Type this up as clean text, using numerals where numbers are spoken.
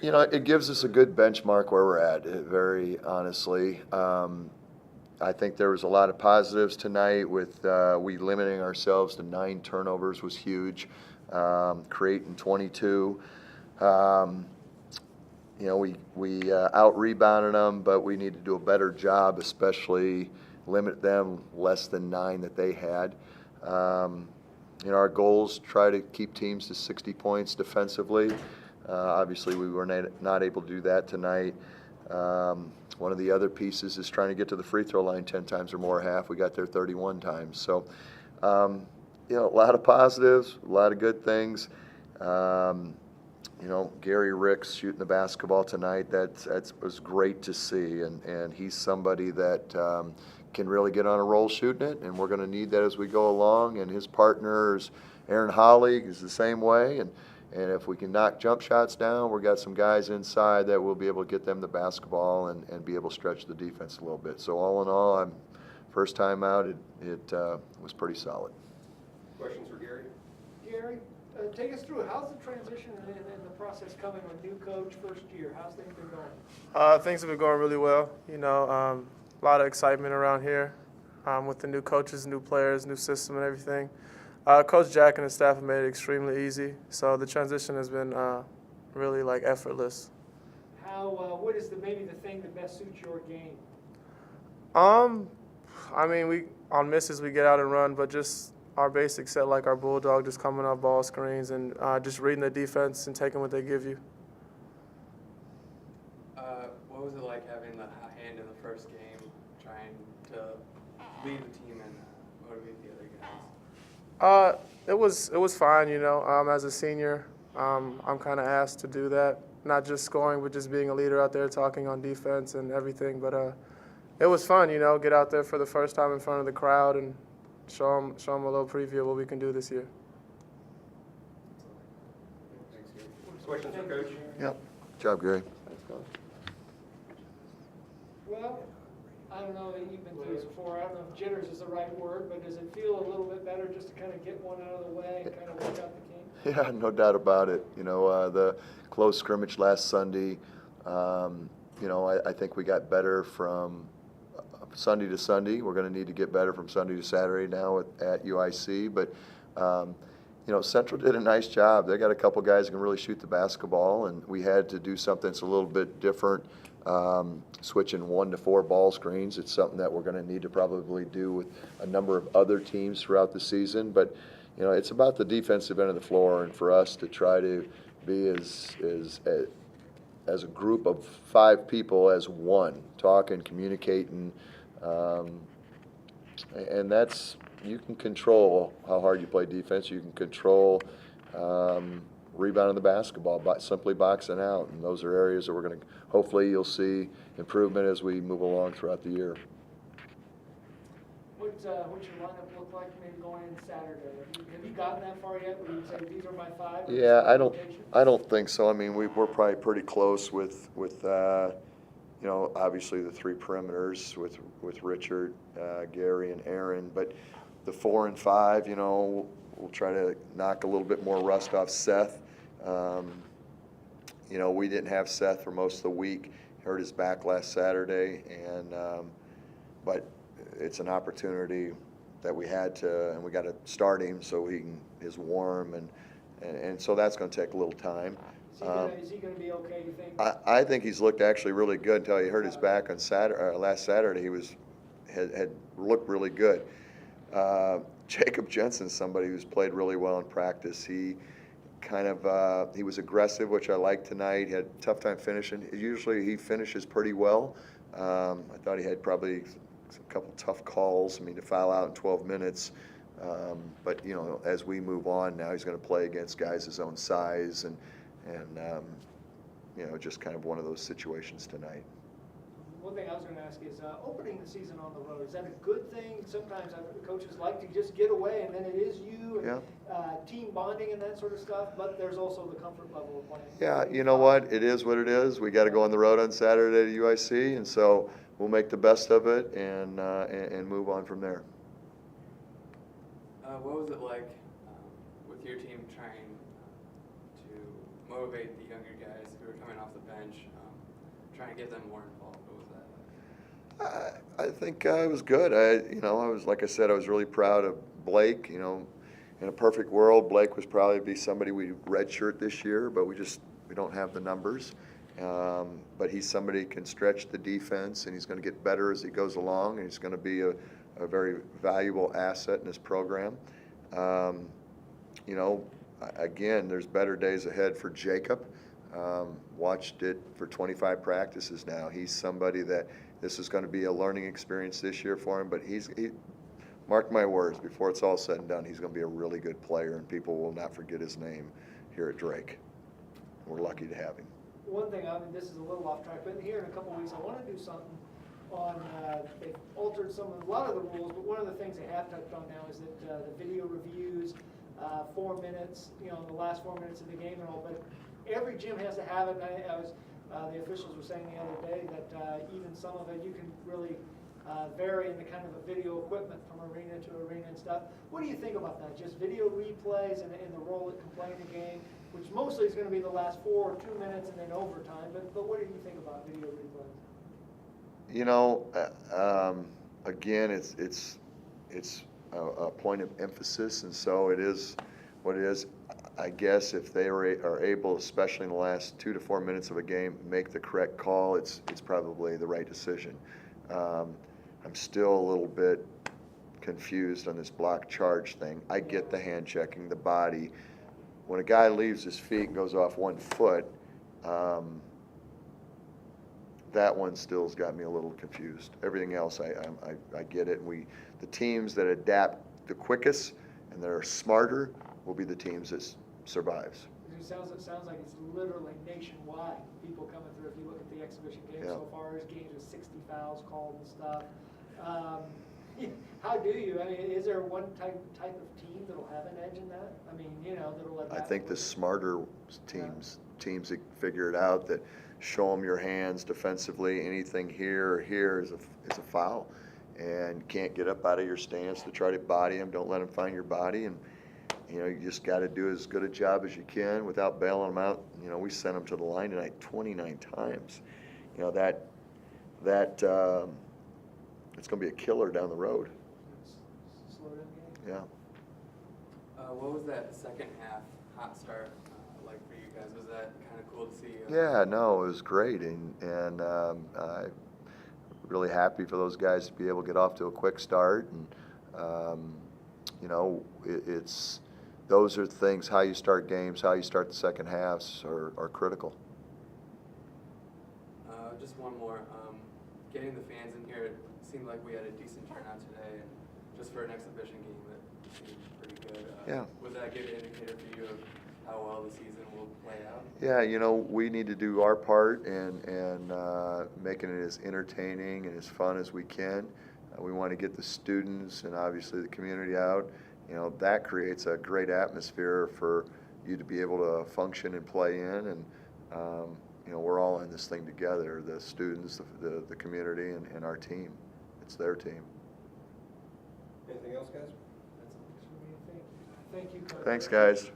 You know, it gives us a good benchmark where we're at, very honestly. I think there was a lot of positives tonight with we limiting ourselves to 9 turnovers was huge, creating 22. Um, you know, we out rebounded them, but we need to do a better job, especially limit them less than 9 that they had. Um, you know, our goals try to keep teams to 60 points defensively. Obviously, we were not able to do that tonight. One of the other pieces is trying to get to the free throw line 10 times or more half. We got there 31 times. So, you know, a lot of positives, a lot of good things. You know, Gary Ricks shooting the basketball tonight, that was great to see. And he's somebody that can really get on a roll shooting it, and we're going to need that as we go along. And his partners, Aaron Holly, is the same way. And if we can knock jump shots down, we've got some guys inside that will be able to get them the basketball and be able to stretch the defense a little bit. So all in all, first time out, it was pretty solid. Questions for Gary? Gary, take us through it. How's the transition and the process coming with new coach, first year? How's things been going? Things have been going really well. You know, a lot of excitement around here with the new coaches, new players, new system and everything. Coach Jack and his staff have made it extremely easy, so the transition has been really effortless. What is maybe the thing that best suits your game? I mean, we on misses we get out and run, but just our basic set like our bulldog, just coming off ball screens and just reading the defense and taking what they give you. What was it like having the hot hand in the first game, trying to lead the team and motivate the other guys? It was fine, you know. As a senior, I'm kind of asked to do that, not just scoring, but just being a leader out there, talking on defense and everything. But it was fun, you know, get out there for the first time in front of the crowd and show them a little preview of what we can do this year. Questions for Coach? Yep. Good job, Gary. Well, I don't know, you've been through this before. I don't know if jitters is the right word, but does it feel a little bit better just to kind of get one out of the way and kind of work out the game? Yeah, no doubt about it. You know, the close scrimmage last Sunday, you know, I think we got better from Sunday to Sunday. We're going to need to get better from Sunday to Saturday now at UIC. But, you know, Central did a nice job. They got a couple guys who can really shoot the basketball, and we had to do something that's a little bit different, switching 1 to 4 ball screens. It's something that we're going to need to probably do with a number of other teams throughout the season. But, you know, it's about the defensive end of the floor, and for us to try to be as a group of 5 people as one, talking, communicating, and that's, you can control how hard you play defense. You can control rebounding the basketball by simply boxing out, and those are areas that we're going to, hopefully you'll see improvement as we move along throughout the year. What's your lineup look like maybe going into Saturday? Have you gotten that far yet where you say these are my 5? Yeah, I don't think so. I mean, we're probably pretty close with you know, obviously the 3 perimeters with Richard, Gary, and Aaron. But the 4 and 5, you know, we'll try to knock a little bit more rust off Seth. You know, we didn't have Seth for most of the week. He hurt his back last Saturday, and but it's an opportunity that we had to, and we got to start him so he is warm, and so that's going to take a little time. Is he going to be okay, you think? I think he's looked actually really good until he hurt his back on last Saturday. He had looked really good. Jacob Jensen's somebody who's played really well in practice. He he was aggressive, which I liked tonight. He had a tough time finishing. Usually he finishes pretty well. I thought he had probably a couple tough calls. I mean, to foul out in 12 minutes. But, you know, as we move on now, he's going to play against guys his own size and you know, just kind of one of those situations tonight. One thing I was going to ask is opening the season on the road, is that a good thing? Sometimes coaches like to just get away and then it is you and team bonding and that sort of stuff, but there's also the comfort level of playing. Yeah, you know what? It is what it is. We got to go on the road on Saturday to UIC, and so we'll make the best of it and move on from there. What was it like with your team trying to motivate the younger guys who are coming off the bench, trying to get them more involved? What was that like? I think it was good. I was, like I said, I was really proud of Blake. In a perfect world, Blake would probably be somebody we redshirt this year, but we don't have the numbers. But he's somebody who can stretch the defense, and he's going to get better as he goes along, and he's going to be a very valuable asset in this program. Again, there's better days ahead for Jacob. Watched it for 25 practices now. He's somebody that this is going to be a learning experience this year for him, but mark my words, before it's all said and done, he's going to be a really good player, and people will not forget his name here at Drake. We're lucky to have him. One thing, this is a little off track, but here in a couple of weeks, I want to do something on, they've altered a lot of the rules, but one of the things they have touched on now is that the video reviews, 4 minutes, the last 4 minutes of the game and all, but every gym has to have it, and the officials were saying the other day that even some of it, you can really vary in the kind of the video equipment from arena to arena and stuff. What do you think about that? Just video replays and the role it can play in the game, which mostly is going to be the last 4 or 2 minutes and then overtime. But what do you think about video replays? Again, it's a point of emphasis, and so it is what it is. I guess if they are able, especially in the last 2 to 4 minutes of a game, make the correct call, it's probably the right decision. I'm still a little bit confused on this block charge thing. I get the hand checking, the body. When a guy leaves his feet and goes off 1 foot, that one still's got me a little confused. Everything else, I get it. And the teams that adapt the quickest and that are smarter will be the teams that survives. It sounds like it's literally nationwide. People coming through. If you look at the exhibition games so far, there's games with 60 fouls called and stuff. How do you? Is there one type of team that'll have an edge in that? That'll adapt. I think the smarter teams that figure it out, that show them your hands defensively, anything here or here is a foul, and can't get up out of your stance to try to body them. Don't let them find your body, and you just got to do as good a job as you can without bailing them out. We sent them to the line tonight 29 times. It's going to be a killer down the road. Slow down game. Yeah. What was that second half hot start like for you guys? Was that kind of cool to see? Yeah, no, it was great, and I'm really happy for those guys to be able to get off to a quick start. And those are things. How you start games, how you start the second halves are critical. Just one more. Getting the fans in here, it seemed like we had a decent turnout today, and just for an exhibition game, that seemed pretty good. Yeah. Was that a good indicator for you of how well the season will play out? Yeah, we need to do our part and making it as entertaining and as fun as we can. We want to get the students and obviously the community out. That creates a great atmosphere for you to be able to function and play in. And we're all in this thing together, the students, the community, and our team. It's their team. Anything else, guys? Thank you, Coach. Thanks, guys.